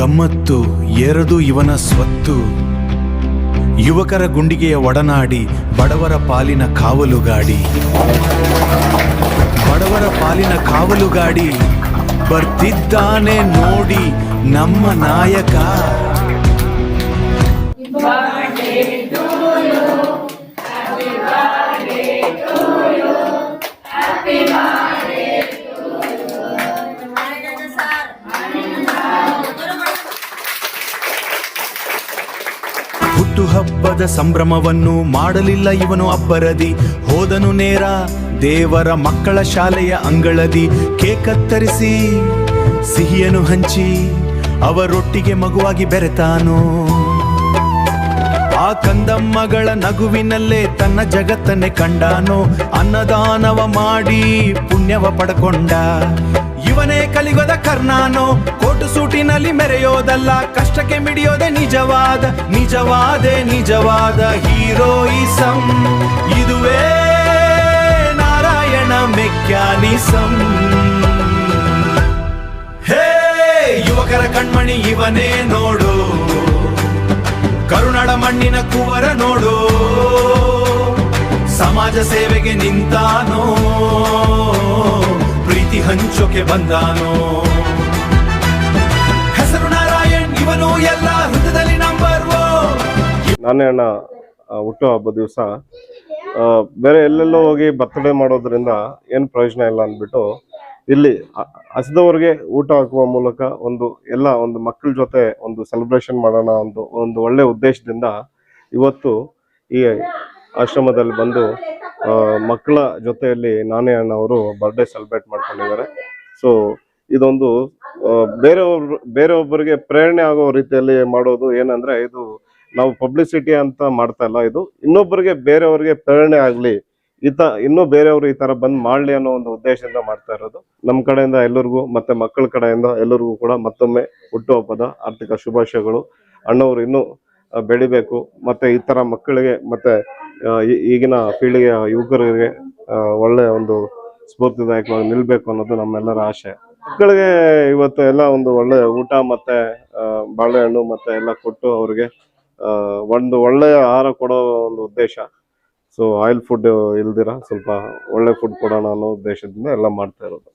ಗಮ್ಮತ್ತು ಎರಡು ಇವನ ಸ್ವತ್ತು. ಯುವಕರ ಗುಂಡಿಗೆಯ ಒಡನಾಡಿ, ಬಡವರ ಪಾಲಿನ ಕಾವಲುಗಾಡಿ. ಬಡವರ ಪಾಲಿನ ಕಾವಲುಗಾಡಿ ಬರ್ತಿದ್ದಾನೆ ನೋಡಿ ನಮ್ಮ ನಾಯಕ. ಹುಟ್ಟುಹಬ್ಬದ ಸಂಭ್ರಮವನ್ನು ಮಾಡಲಿಲ್ಲ ಇವನು ಅಬ್ಬರದಿ. ಹೋದನು ನೇರ ದೇವರ ಮಕ್ಕಳ ಶಾಲೆಯ ಅಂಗಳದಿ. ಕೇಕ್ ಕತ್ತರಿಸಿ ಸಿಹಿಯನ್ನು ಹಂಚಿ ಅವರೊಟ್ಟಿಗೆ ಮಗುವಾಗಿ ಬೆರೆತಾನು. ಆ ಕಂದಮ್ಮಗಳ ನಗುವಿನಲ್ಲೇ ತನ್ನ ಜಗತ್ತನ್ನೇ ಕಂಡಾನು. ಅನ್ನದಾನವ ಮಾಡಿ ಪುಣ್ಯವ ಪಡ್ಕೊಂಡ ಇವನೇ ಕಲಿಗೊದ ಕರ್ನಾನೋ. ಕೋಟು ಸೂಟಿನಲ್ಲಿ ಮೆರೆಯೋದಲ್ಲ, ಕಷ್ಟಕ್ಕೆ ಮಿಡಿಯೋದೆ ನಿಜವಾದ ಹೀರೋಯಿಸಂ. ಇದುವೇ ನಾರಾಯಣ ಮೆಕ್ಯಾನಿಸಂ. ಹೇ ಯುವಕರ ಕಣ್ಮಣಿ ಇವನೇ ನೋಡು, ಕರುನಾಡ ಮಣ್ಣಿನ ಕುವರ ನೋಡು. ಸಮಾಜ ಸೇವೆಗೆ ನಿಂತಾನೋ, ಪ್ರೀತಿ ಹಂಚೋಕೆ ಬಂದಾನೋ. ಹೆಸರು ನಾರಾಯಣ್, ಇವನು ಎಲ್ಲ ಹೃದಯದಲ್ಲಿ ನಂಬರ್ 1. ನಾರಾಯಣ ಹುಟ್ಟುಹಬ್ಬ ದಿವಸ ಬೇರೆ ಎಲ್ಲೆಲ್ಲೋ ಹೋಗಿ ಬರ್ತಡೇ ಮಾಡೋದ್ರಿಂದ ಏನು ಪ್ರಯೋಜನ ಇಲ್ಲ ಅಂದ್ಬಿಟ್ಟು ಇಲ್ಲಿ ಹಸಿದವರಿಗೆ ಊಟ ಹಾಕುವ ಮೂಲಕ ಒಂದು ಮಕ್ಕಳ ಜೊತೆ ಒಂದು ಸೆಲೆಬ್ರೇಷನ್ ಮಾಡೋಣ ಒಂದು ಒಳ್ಳೆ ಉದ್ದೇಶದಿಂದ ಇವತ್ತು ಈ ಆಶ್ರಮದಲ್ಲಿ ಬಂದು ಮಕ್ಕಳ ಜೊತೆಯಲ್ಲಿ ನಾರಾಯಣ ಅವರು ಬರ್ಡೇ ಸೆಲೆಬ್ರೇಟ್ ಮಾಡ್ಕೊಂಡಿದ್ದಾರೆ. ಸೊ ಇದೊಂದು ಬೇರೆಯೊಬ್ಬರಿಗೆ ಪ್ರೇರಣೆ ಆಗೋ ರೀತಿಯಲ್ಲಿ ಮಾಡೋದು. ಏನಂದ್ರೆ ಇದು ನಾವು ಪಬ್ಲಿಸಿಟಿ ಅಂತ ಮಾಡ್ತಾ ಇಲ್ಲ, ಇದು ಇನ್ನೊಬ್ಬರಿಗೆ ಬೇರೆಯವ್ರಿಗೆ ಪ್ರೇರಣೆ ಆಗ್ಲಿ, ಇನ್ನೂ ಬೇರೆಯವರು ಈ ತರ ಬಂದ್ ಮಾಡ್ಲಿ ಅನ್ನೋ ಒಂದು ಉದ್ದೇಶದಿಂದ ಮಾಡ್ತಾ ಇರೋದು. ನಮ್ಮ ಕಡೆಯಿಂದ ಎಲ್ಲರಿಗೂ ಮತ್ತೆ ಮಕ್ಕಳ ಕಡೆಯಿಂದ ಎಲ್ಲರಿಗೂ ಕೂಡ ಮತ್ತೊಮ್ಮೆ ಹುಟ್ಟುಹಬ್ಬದ ಆರ್ಥಿಕ ಶುಭಾಶಯಗಳು. ಅಣ್ಣವರು ಇನ್ನೂ ಬೆಳಿಬೇಕು, ಮತ್ತೆ ಈ ತರ ಮಕ್ಕಳಿಗೆ ಮತ್ತೆ ಈಗಿನ ಪೀಳಿಗೆಯ ಯುವಕರಿಗೆ ಒಳ್ಳೆ ಒಂದು ಸ್ಫೂರ್ತಿದಾಯಕವಾಗಿ ನಿಲ್ಬೇಕು ಅನ್ನೋದು ನಮ್ಮೆಲ್ಲರ ಆಶೆ. ಮಕ್ಕಳಿಗೆ ಇವತ್ತು ಎಲ್ಲ ಒಂದು ಒಳ್ಳೆ ಊಟ ಮತ್ತೆ ಬಾಳೆಹಣ್ಣು ಮತ್ತೆ ಎಲ್ಲ ಕೊಟ್ಟು ಅವ್ರಿಗೆ ಒಂದು ಒಳ್ಳೆಯ ಆಹಾರ ಕೊಡೋ ಒಂದು ಉದ್ದೇಶ. ಸೊ ಆಯಿಲ್ ಫುಡ್ ಇಲ್ದಿರ ಸ್ವಲ್ಪ ಒಳ್ಳೆ ಫುಡ್ ಕೊಡೋಣ ಅನ್ನೋ ಉದ್ದೇಶದಿಂದ ಎಲ್ಲ ಮಾಡ್ತಾ ಇರೋದು.